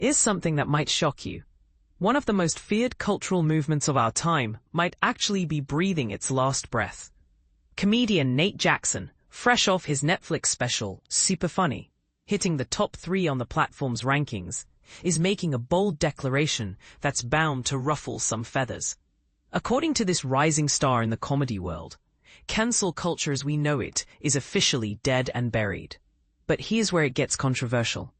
is something that might shock you. One of the most feared cultural movements of our time might actually be breathing its last breath. Comedian Nate Jackson, fresh off his Netflix special, Super Funny, hitting the top 3 on the platform's rankings, is making a bold declaration that's bound to ruffle some feathers. According to this rising star in the comedy world, cancel culture as we know it is officially dead and buried. But here's where it gets controversial.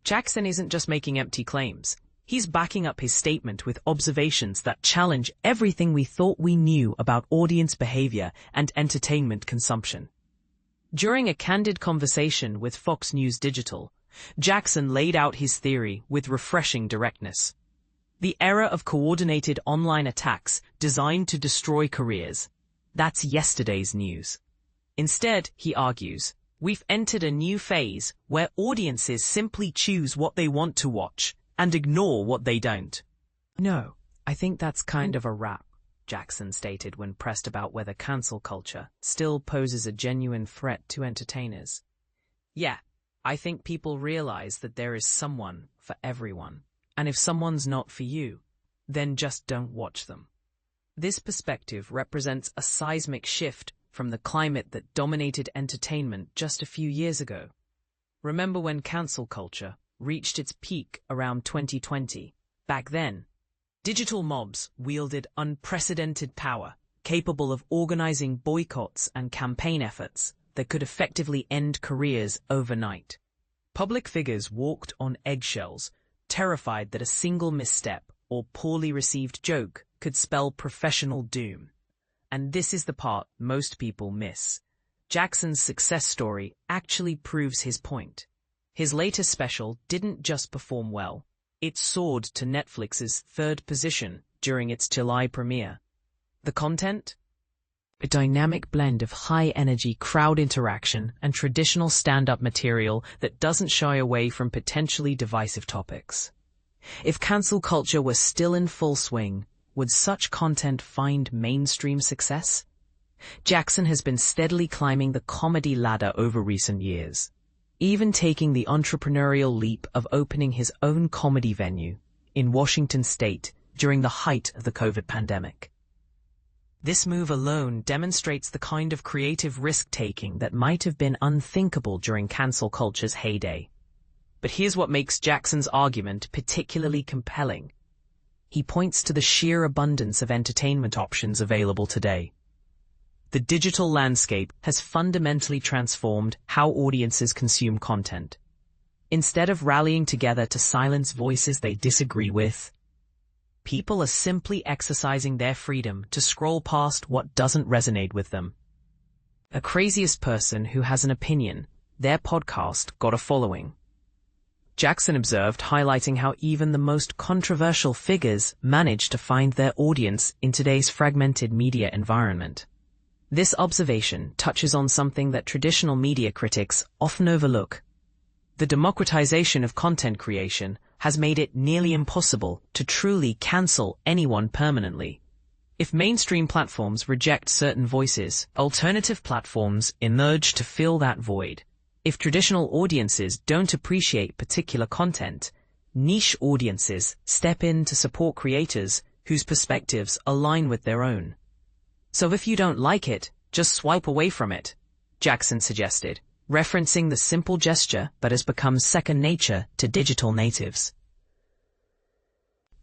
Jackson isn't just making empty claims. He's backing up his statement with observations that challenge everything we thought we knew about audience behavior and entertainment consumption. During a candid conversation with Fox News Digital, Jackson laid out his theory with refreshing directness. The era of coordinated online attacks designed to destroy careers. That's yesterday's news. Instead, he argues, we've entered a new phase where audiences simply choose what they want to watch and ignore what they don't. No, I think that's kind of a wrap, Jackson stated when pressed about whether cancel culture still poses a genuine threat to entertainers. Yeah, I think people realize that there is someone for everyone, and if someone's not for you, then just don't watch them. This perspective represents a seismic shift from the climate that dominated entertainment just a few years ago. Remember when cancel culture reached its peak around 2020? Back then, digital mobs wielded unprecedented power, capable of organizing boycotts and campaign efforts that could effectively end careers overnight. Public figures walked on eggshells, terrified that a single misstep or poorly received joke could spell professional doom. And this is the part most people miss. Jackson's success story actually proves his point. His latest special didn't just perform well, it soared to Netflix's 3rd position during its July premiere. The content? A dynamic blend of high-energy crowd interaction and traditional stand-up material that doesn't shy away from potentially divisive topics. If cancel culture was still in full swing, would such content find mainstream success? Jackson has been steadily climbing the comedy ladder over recent years, even taking the entrepreneurial leap of opening his own comedy venue in Washington state during the height of the COVID pandemic. This move alone demonstrates the kind of creative risk-taking that might have been unthinkable during cancel culture's heyday. But here's what makes Jackson's argument particularly compelling. He points to the sheer abundance of entertainment options available today. The digital landscape has fundamentally transformed how audiences consume content. Instead of rallying together to silence voices they disagree with, people are simply exercising their freedom to scroll past what doesn't resonate with them. A craziest person who has an opinion, their podcast got a following. Jackson observed, highlighting how even the most controversial figures manage to find their audience in today's fragmented media environment. This observation touches on something that traditional media critics often overlook. The democratization of content creation has made it nearly impossible to truly cancel anyone permanently. If mainstream platforms reject certain voices, alternative platforms emerge to fill that void. If traditional audiences don't appreciate particular content, niche audiences step in to support creators whose perspectives align with their own. So if you don't like it, just swipe away from it, Jackson suggested, referencing the simple gesture that has become second nature to digital natives.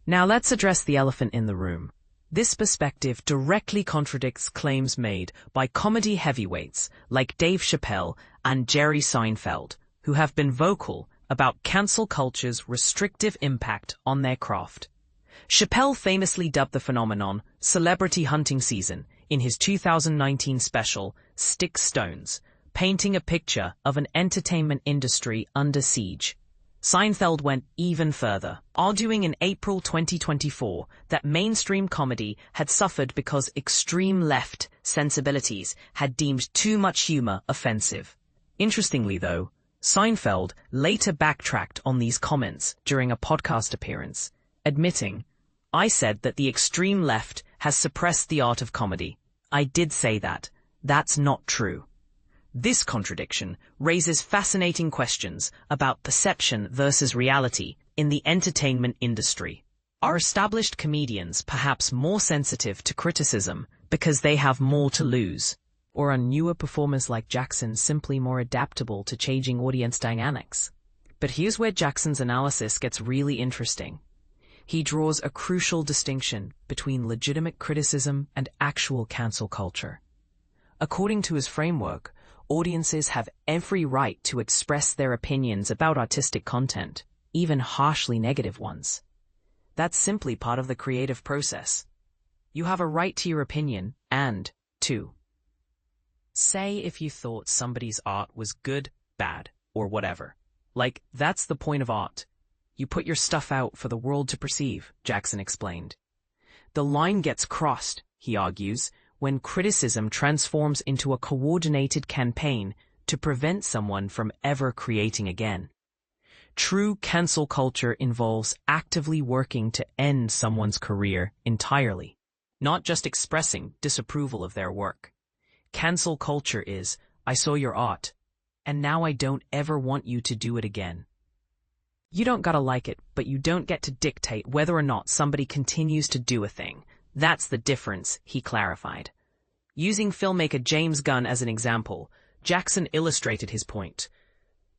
Now let's address the elephant in the room. This perspective directly contradicts claims made by comedy heavyweights like Dave Chappelle and Jerry Seinfeld, who have been vocal about cancel culture's restrictive impact on their craft. Chappelle famously dubbed the phenomenon celebrity hunting season in his 2019 special, Stick Stones, painting a picture of an entertainment industry under siege. Seinfeld went even further, arguing in April 2024 that mainstream comedy had suffered because extreme left sensibilities had deemed too much humor offensive. Interestingly, though, Seinfeld later backtracked on these comments during a podcast appearance, admitting, "I said that the extreme left has suppressed the art of comedy. I did say that. That's not true." This contradiction raises fascinating questions about perception versus reality in the entertainment industry. Are established comedians perhaps more sensitive to criticism because they have more to lose? Or are newer performers like Jackson simply more adaptable to changing audience dynamics? But here's where Jackson's analysis gets really interesting. He draws a crucial distinction between legitimate criticism and actual cancel culture. According to his framework, audiences have every right to express their opinions about artistic content, even harshly negative ones. That's simply part of the creative process. You have a right to your opinion and to say if you thought somebody's art was good, bad, or whatever. Like, that's the point of art. You put your stuff out for the world to perceive, Jackson explained. The line gets crossed, he argues, when criticism transforms into a coordinated campaign to prevent someone from ever creating again. True cancel culture involves actively working to end someone's career entirely, not just expressing disapproval of their work. Cancel culture is, I saw your art, and now I don't ever want you to do it again. You don't gotta like it, but you don't get to dictate whether or not somebody continues to do a thing. That's the difference, he clarified. Using filmmaker James Gunn as an example, Jackson illustrated his point.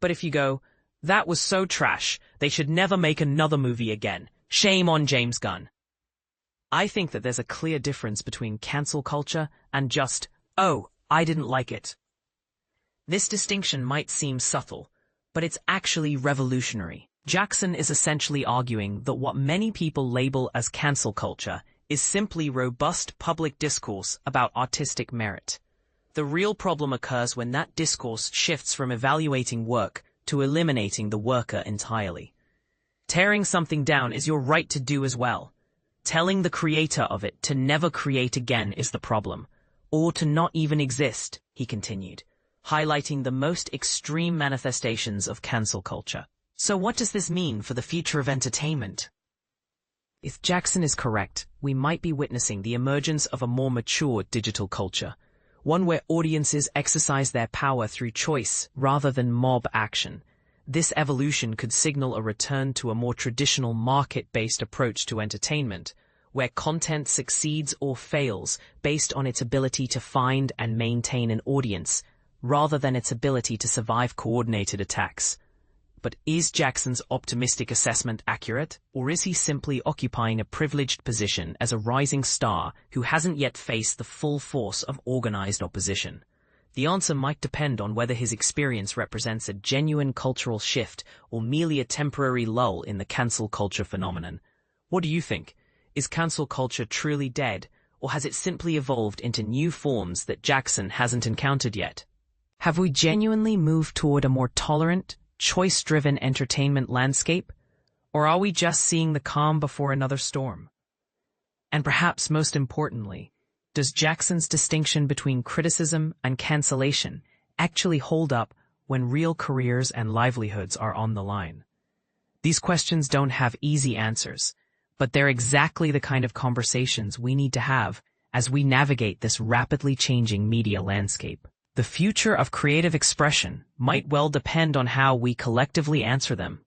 But if you go, that was so trash, they should never make another movie again. Shame on James Gunn. I think that there's a clear difference between cancel culture and just, oh, I didn't like it. This distinction might seem subtle, but it's actually revolutionary. Jackson is essentially arguing that what many people label as cancel culture is simply robust public discourse about artistic merit. The real problem occurs when that discourse shifts from evaluating work to eliminating the worker entirely. Tearing something down is your right to do as well. Telling the creator of it to never create again is the problem, or to not even exist, he continued, highlighting the most extreme manifestations of cancel culture. So what does this mean for the future of entertainment? If Jackson is correct, we might be witnessing the emergence of a more mature digital culture, one where audiences exercise their power through choice rather than mob action. This evolution could signal a return to a more traditional market-based approach to entertainment, where content succeeds or fails based on its ability to find and maintain an audience, rather than its ability to survive coordinated attacks. But is Jackson's optimistic assessment accurate, or is he simply occupying a privileged position as a rising star who hasn't yet faced the full force of organized opposition? The answer might depend on whether his experience represents a genuine cultural shift or merely a temporary lull in the cancel culture phenomenon. What do you think? Is cancel culture truly dead, or has it simply evolved into new forms that Jackson hasn't encountered yet? Have we genuinely moved toward a more tolerant, choice-driven entertainment landscape, or are we just seeing the calm before another storm? And perhaps most importantly, does Jackson's distinction between criticism and cancellation actually hold up when real careers and livelihoods are on the line? These questions don't have easy answers, but they're exactly the kind of conversations we need to have as we navigate this rapidly changing media landscape. The future of creative expression might well depend on how we collectively answer them.